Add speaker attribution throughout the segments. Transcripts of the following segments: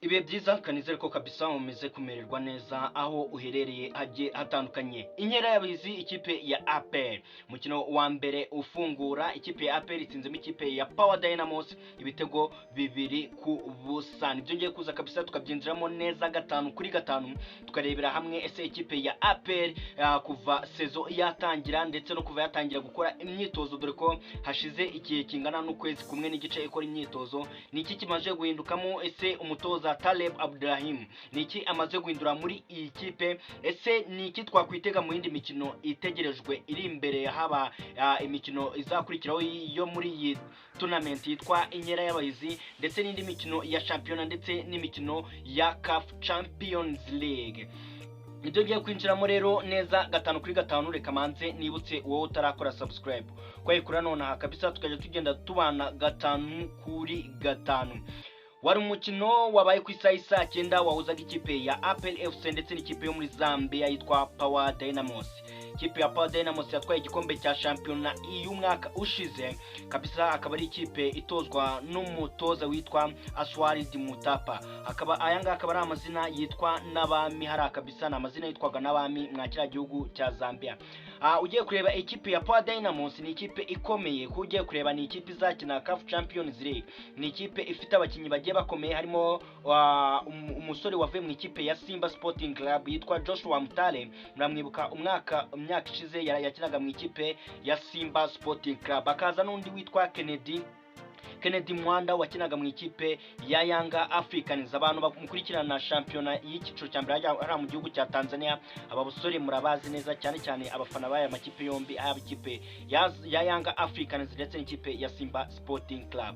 Speaker 1: Ibe byiza kanizere ko kabisa umeze kumererwa neza aho uherereye hagiye hatandukanye. Inkera y'abizi ikipe ya APR mukino wa mbere ufungura ikipe ya APR itsinzemo ikipe ya Power Dynamos ibitego 2-0. Nibyo ngiye kuza kabisa tukabyinjiramo neza 5-5 tukarebera hamwe ese ikipe ya APR kuva sezo yatangira ndetse no kuva yatangira gukora imyitozo, dore ko hashize igihe kingana n'ukwezi kumwe n'igice ikora imyitozo. Niki kimaze guhindukamo? Ese umutoza Taleb Abdurrahim niki amaze guhindura muri iyi kipe? Ese niki twakwitega mu yindi mikino itegerejwe iri imbere, haba imikino izakurikiraho yo muri iyi tournament yitwa inkera y'abahizi ndetse n'indi mikino ya championnat ndetse n'imikino ya CAF Champions League? Nibyo ngiye kwinjiramo rero neza 5-5. Reka manze nibutse wowe utarakora subscribe kwayikura nonaha kabisa tukajya tugenda tubana 5-5. Wari umukino wabaye ku isaha 9 wahuzaga ikipe ya APR FC ndetse n'ikipe yo muri Zambia yitwa Power Dynamos. Ikipe ya Power Dynamos yatwaye igikombe cya championnat y'umwaka ushize kabisa, akaba ari ikipe itozwa n'umutoza witwa Aswari Mutapa. Akaba ayanga akaba ari amazina yitwa n'abami, hari kabisa na amazina yitwaga n'abami mwakira gihugu cya Zambia. Ugiye kureba ikipe ya Power Dynamos ni ikipe ikomeye, ko ugiye kureba ni ikipe izakina CAF Champions League, ni ikipe ifite abakinyi bagiye bakomeye, harimo umusore wavuye mu ikipe ya Simba Sporting Club yitwa Joshua Mutale. Muramwibuka imyaka ishize yakinaga mu ikipe ya Simba Sporting Club. Akaza n'undi witwa Kennedy Mwanda wakinaga mu ikipe ya Yanga Africans. Abantu bamukurikirana championnat y'ikiciro cya mbere ari mu gihugu cya Tanzania, aba basore murabazi neza cyane cyane abafana baya makipe yombi, aba ikipe ya Yanga Africans ndetse n'ikipe ya Simba Sporting Club.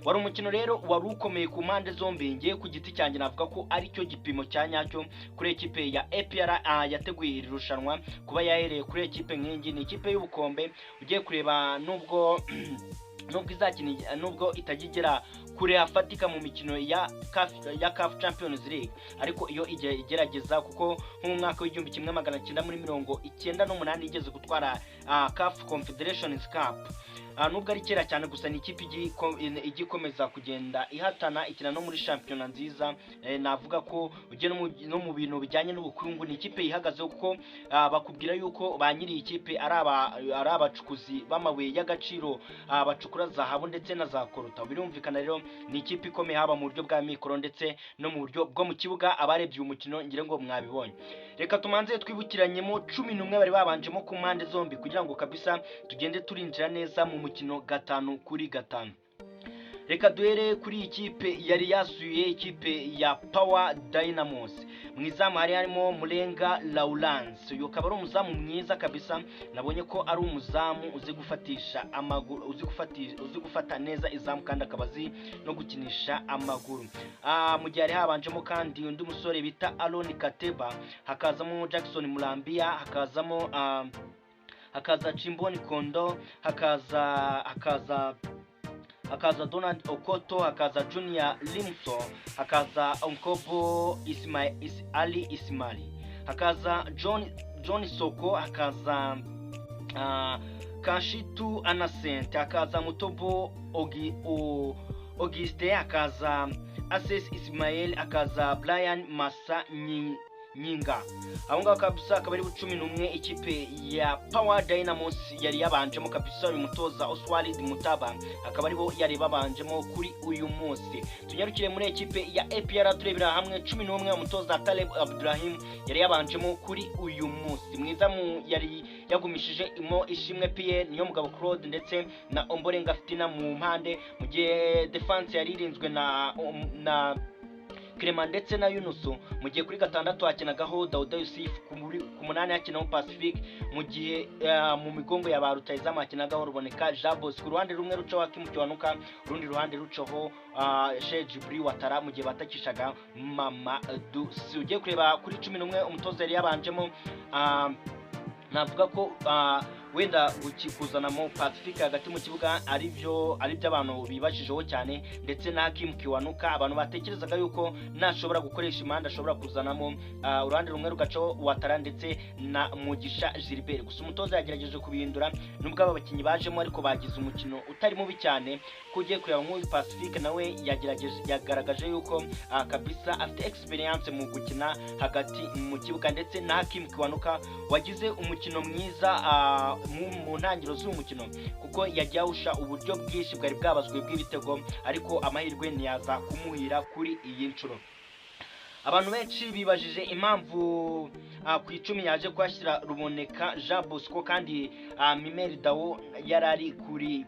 Speaker 1: Wari umukino rero wari ukomeye ku mpande zombi. Ngiye ku giti cyanjye navuga ko ari cyo gipimo cya nyacyo kuri ekipe ya APR yateguye iri rushanwa, kuba yahereye kuri ekipe nk'ingi. Ni ikipe y'ubukombe, ugiye kureba nubwo nubwo itajigera kure afatika mu mikino ya CAF Champions League, ariko iyo igerageza, kuko mu mwaka w'1998 igeze gutwara CAF Confederations Cup. Nubwo ari kera cyane, gusa ni ikipe igikomeza kugenda ihatana ikina no muri championnat nziza. Navuga ko ugiye no mu bintu bijyanye n'ubukungu ni ikipe ihagazeho, kuko bakubwira yuko ba nyiri ikipe ari abacukuzi b'amabuye y'agaciro, bacukura zahabu ndetse na za koruta. Birumvikana rero ni ikipe ikomeye, haba mu buryo bwa mikoro ndetse no mu buryo bwo mu kibuga. Abarebye umukino ngire ngo mwabibonye. Reka tumanze twibukiranyemo 11 bari babanjemo ku mpande zombi kugira ngo kabisa tugende turinjira neza mu mukino 5-5. Reka duhere kuri ikipe yari yasuye ikipe ya Power Dynamos. Mwizamu hari harimo Mulenga Lawrence, uyu akaba ari umuzamu mwiza kabisa. Nabonye ko ari umuzamu uzi gufatisha amaguru, uzi gufata neza izamu kandi akabazi no gukinisha amaguru. Mu gihe hari habanjemo kandi undi musore bita Aaron Kateba, hakazamo Jackson Mulambia, hakaza Chimboni Kondo, hakaza Donald Okoto, hakaza Junior Limso, hakaza Onkobo Ali Ismaili, hakaza John Soko, hakaza Kashitu Anacent, hakaza Mutobo Auguste, hakaza Access Ismail, hakaza Brian Massa Nyinga. Ahonga kabisa akaba ari 11 ikipe ya Power Dynamos yari yabanjemo kabisa. Uyu mutoza Oswald Mutaba akaba ari bo yari babanjemo kuri uyu munsi. Tunyarukire muri ekipe ya APR turebera hamwe 11 umutoza Taleb Abdurrahim yari yabanjemo kuri uyu munsi. Mwizamu yari yagumishije Ishimwe Pierre, niyo mugabo Claude ndetse na Ombolenga Fitina mu mpande, mu gihe defense yari irinzwe na Clement ndetse na Yunusu. Mu gihe kuri 6 hakinagaho Dauda Yusuf, ku 8 hakinaho Pacific, mu gihe mu migongo ya Barutayizamu hakinagaho Ruboneka Jabos. Ku ruhande rumwe ruco Wakimukiwanuka, urundi ruhande rucoho Sheikh Jibri Watara, mu gihe batakishaga Mamadou. Ugiye kureba kuri 11 umutoza yari yabanjemo, navuga ko wenda kuzanamo Pacifique hagati mu kibuga ari byo abantu bibajijeho cyane, ndetse na Hakim Kiwanuka abantu batekerezaga yuko nashobora gukoresha imanda ashobora kuzanamo uruhande rumwe rugacaho Ouattara ndetse na Mugisha Gilbert. Gusa umutoza yagerageje kubihindura nubwo aba bakinnyi bajemo, ariko bagize umukino utari mubi cyane. Kugiye kureba nk'uyu Pacifique nawe yagaragaje yuko kabisa afite experience mu gukina hagati mu kibuga, ndetse na Hakim Kiwanuka wagize umukino mwiza mu ntangiriro z'uyu mukino, kuko yagiye awusha uburyo bwinshi bwari bwabazwe bw'ibitego, ariko amahirwe ntiyaza kumuhira kuri iyi nshuro. Abantu benshi bibajije impamvu ku icumi yaje kwashyira Ruboneka Jean Bosco kandi Mimeri Dao yarari kuri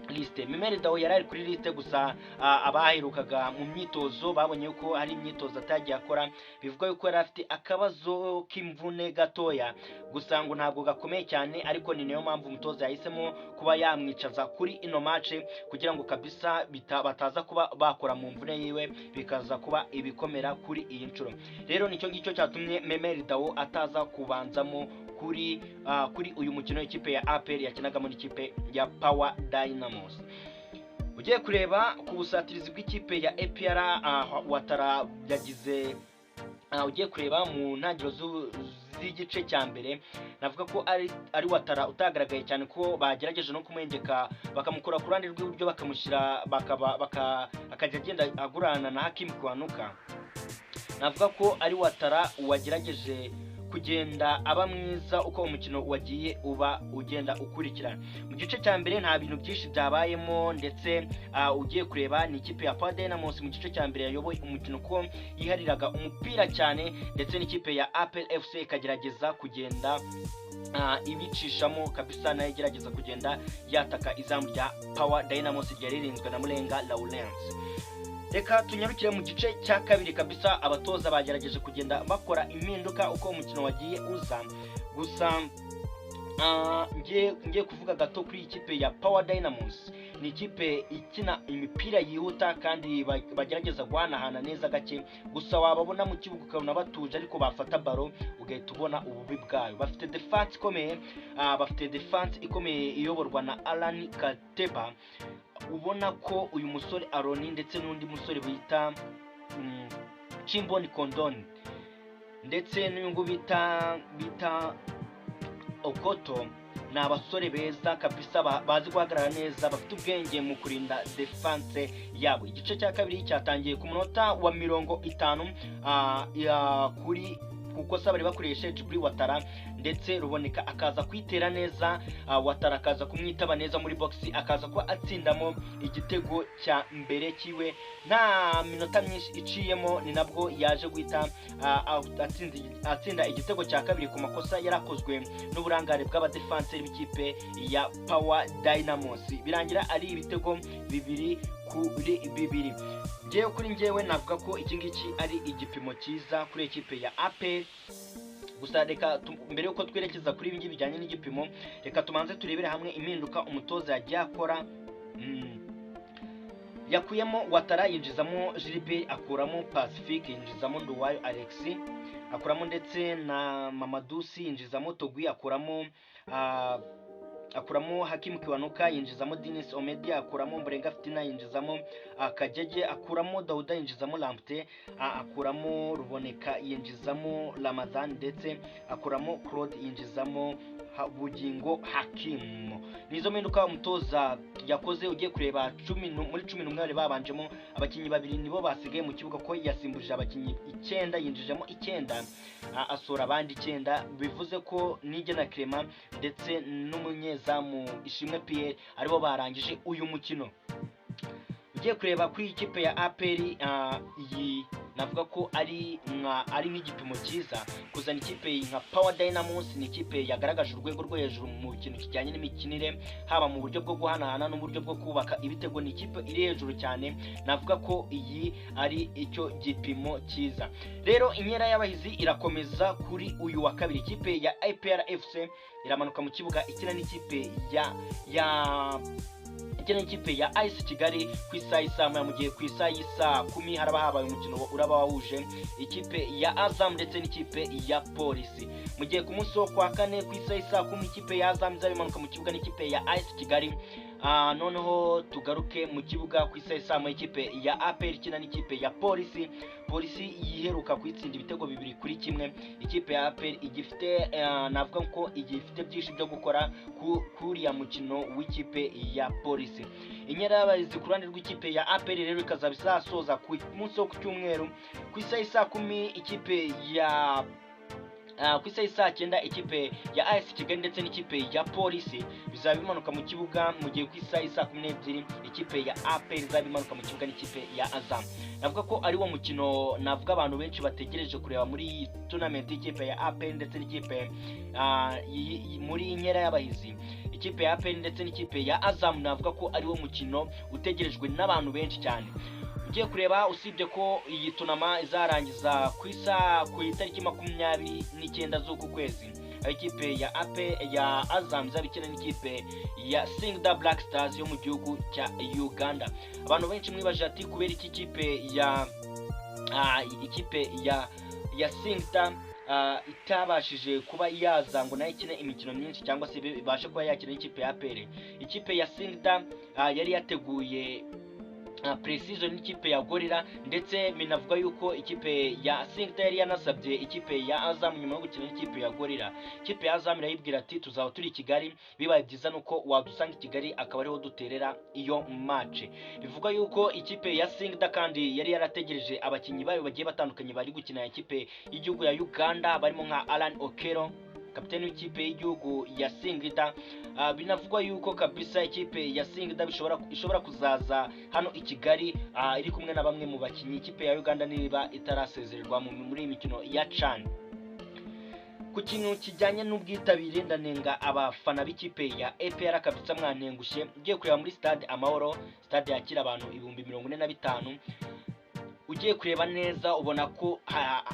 Speaker 1: liste. Mimeri Dao yarari kuri liste, gusa abaherukaga mu myitozo babonye yuko hari imyitozo atagiye akora, bivuga yuko yari afite akabazo k'imvune gatoya, gusa ngo ntabwo gakomeye cyane, ariko ni nayo mpamvu umutoza yahisemo kuba yamwicaza kuri ino match kugira ngo kabisa bataza kuba bakora mu mvune yiwe bikaza kuba ibikomera kuri iyi nshuro. Rero nicyo ngicyo cyatumye Mimeri Dao ataza kubanzamo kuri uyu mukino ikipe ya APR yakinaga muri ikipe ya Power Dynamos. Ugiye kureba ku busatirizi bw'ikipe ya APR Ouattara yagize ugiye kureba mu ntangiriro z'igice cya mbere, navuga ko ari Ouattara utagaragaye cyane, ko bagerageje no kumwengeka bakamukura ku ruhande rw'iburyo bakamushyira akajya agenda agurana na Hakim Kiwanuka. Navuga ko ari Ouattara wagerageje kugenda aba mwiza uko umukino wagiye uba ugenda ukurikirana. Mu gice cya mbere nta bintu byinshi byabayemo, ndetse ugiye kureba ni ikipe ya Power Dynamos mu gice cya mbere yayoboye umukino ko yihariraga umupira cyane, ndetse n'ikipe ya APR FC ikagerageza kugenda ibicishamo kabisa, nayo igerageza kugenda yataka izamu rya Power Dynamos ryaririnzwe na Mulenga Lawrence. Reka tunyarukire mu gice cya kabiri kabisa, abatoza bagerageje kugenda bakora impinduka uko umukino wagiye uza. Gusa ngiye kuvuga gato kuri ikipe ya Power Dynamos. Ni ikipe ikina imipira yihuta kandi bagerageza guhanahana neza gake, gusa wababona mu kibuga ukabona batuje, ariko bafata baro ugahita ubona ububi bwayo. Bafite defense ikomeye iyoborwa na Alan Kateba. Ubona ko uyu musore Aroni ndetse n'undi musore bita Chimboni Kondoni ndetse n'uyu bita Okoto ni abasore beza kabisa, bazi guhagarara neza, bafite ubwenge mu kurinda defense yabo. Igice cya kabiri cyatangiye ku munota wa 50 kuri kuko bari bakoresheje Djibril Ouattara, ndetse Ruboneka akaza kwitera neza, Ouattara akaza kumwitaba neza muri box, akaza kuba atsindamo igitego cya mbere kiwe nta minota myinshi iciyemo. Ni nabwo yaje guhita atsinda igitego cya kabiri ku makosa yarakozwe n'uburangare bw'abadefenseri b'ikipe ya Power Dynamos, birangira ari ibitego 2-2. Kuri njyewe navuga ko iki ngiki ari igipimo cyiza kuri ikipe ya APR. Gusa reka mbere yuko twerekeza kuri ibi bijyanye n'igipimo, reka tumanze turebere hamwe impinduka umutoza yagiye akora. Yakuyemo Ouattara yinjizamo Gilbert, akuramo Pacifique yinjizamo Nduwayo Alexis, akuramo ndetse na Mamadusi yinjizamo Togui, akuramo Hakim Kiwanuka yinjizamo Denis Omedi, akuramo Mburenga Fitina yinjizamo Kajeje, akuramo Dauda yinjizamo Lampte, akuramo Ruboneka yinjizamo Ramadan, ndetse akuramo Claude yinjizamo Bugingo Hakim. Nizo mpinduka umutoza yakoze. Ugiye kureba muri 11 bari babanjemo, abakinnyi babiri nibo basigaye mu kibuga, ko yasimbuje abakinnyi 9 yinjijemo 9 asora abandi 9, bivuze ko Nigena Clement ndetse n'umunyezamu Ishimwe Pierre aribo barangije uyu mukino. Ugiye kureba kuri ikipe ya APR iyi navuga ko ari nk'igipimo cyiza. Kuzana ikipe nka Power Dynamos ni ikipe yagaragaje urwego rwo hejuru mu kintu kijyanye n'imikinire, haba mu buryo bwo guhanahana n'uburyo bwo kubaka ibitego. Ni ikipe iri hejuru cyane, navuga ko iyi ari icyo gipimo cyiza. Rero inkera y'abahizi irakomeza kuri uyu wa kabiri. Ikipe ya APR FC iramanuka mu kibuga ikina n'ikipe ikina n'ikipe ya AS Kigali ku isaha y'isama mu gihe ku isaha y'isa 10 haraba habaye umukino uraba wahuje ikipe ya Azam ndetse n'ikipe ya Polisi. Mu gihe ku munsi wo kwa kane ku isaha y'isa 10 ikipe ya Azam izabimanuka mu kibuga n'ikipe ya AS Kigali. Noneho tugaruke mu kibuga ku isaha y'isama ikipe ya APR ikina n'ikipe ya Polisi. Polisi yiheruka kwitsinda ibitego 2-1. Ikipe ya APR igifite navuga ko igifite byinshi byo gukora kuri ya mukino w'ikipe ya Polisi. Inkera y'abahizi ku ruhande rw'ikipe ya APR rero ikazaba izasoza ku munsi wo ku cyumweru ku isaha y'isa 10 ikipe ya ku isaha y'isa 9 ikipe ya AS Kigali ndetse n'ikipe ya Polisi bizaba bimanuka mu kibuga, mu gihe ku isaha y'isa 12 ikipe ya APR izaba imanuka mu kibuga n'ikipe ya Azam. Navuga ko ari wo mukino navuga abantu benshi bategereje kureba muri tournament y'ikipe ya APR ndetse n'ikipe muri inkera y'abahizi. Ikipe ya APR ndetse n'ikipe ya Azam navuga ko ari wo mukino utegerejwe n'abantu benshi cyane. Ugiye kureba usibye ko iyi tunama izarangiza ku itariki 29 z'uku kwezi, ikipe ya APR ya Azam izabikina n'ikipe ya Singida Black Stars yo mu gihugu cya Uganda. Abantu benshi mwibaje ati kubera iki ikipe ya Singida itabashije kuba yaza ngo nayo ikine imikino myinshi cyangwa se ibashe kuba yakina ikipe ya APR. Ikipe ya Singida yari yateguye pre-season n'ikipe ya Gorilla, ndetse minavuga yuko ikipe ya Singida yari yanasabye ikipe ya Azam nyuma yo gukina n'ikipe ya Gorilla. Ikipe ya Azam irayibwira ati tuzaba turi Kigali, bibaye byiza nuko wadusanga i Kigali akaba ariho duterera iyo match. Bivuga yuko ikipe ya Singida kandi yari yarategereje abakinyi bayo bagiye batandukanye bari gukina ikipe y'igihugu ya Uganda, barimo nka Alan Okero, kapiteni w'ikipe y'igihugu ya Singida. Binavugwa yuko kabisa ikipe ya Singida ishobora kuzaza hano i Kigali iri kumwe na bamwe mu bakinyi ikipe ya Uganda niba itarasezererwa muri imikino ya CHAN. Ku kintu kijyanye n'ubwitabire ndanenga abafana b'ikipe ya APR kabisa mwanengushye. Ugiye kureba muri stade Amahoro, stade yakira abantu 45,000, ugiye kureba neza ubona ko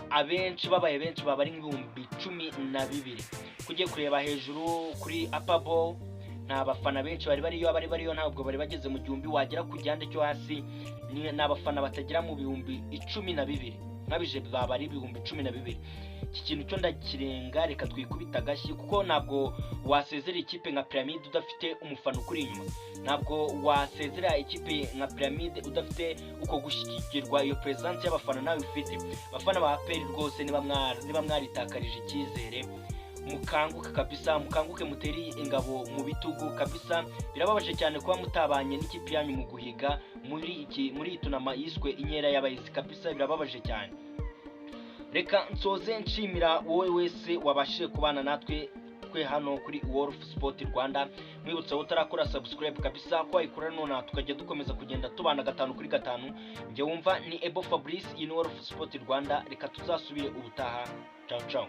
Speaker 1: abenshi babaye benshi baba ari 12,000. Kugiye kureba hejuru kuri Apabo nta bafana benshi bariyo ntabwo bari bageze mu 1000, wagera ku gihande cyo hasi ni abafana batagera mu 12,000, nkabije baba ari 12,000. Iki kintu cyo ndakirenga, reka twikubita agashyi kuko ntabwo wasezera ikipe nka Pyramide udafite umufana ukuri inyuma. Ntabwo wasezera ikipe nka Pyramide udafite uko gushyigikirwa, iyo presence y'abafana nawe ufite. Abafana ba APR rwose niba mwaritakarije icyizere, mukanguke kabisa, mukanguke muteri ingabo mu bitugu kabisa. Birababaje cyane kuba mutabanye n'ikipe yanyu mu guhiga muri tunama yiswe inkera y'abahizi kabisa, birababaje cyane. Reka nsoze nshimira wowe wese wabashije kubana natwe hano kuri Wolf Sport Rwanda. Mwibutsa utarakora subscribe kabisa ko ayikora none tukajya dukomeza kugenda tubana 5 kuri 5. Nge wumva ni Ebo Fabrice in Wolf Sport Rwanda. Reka tuzasubire ubutaha. Ciao ciao.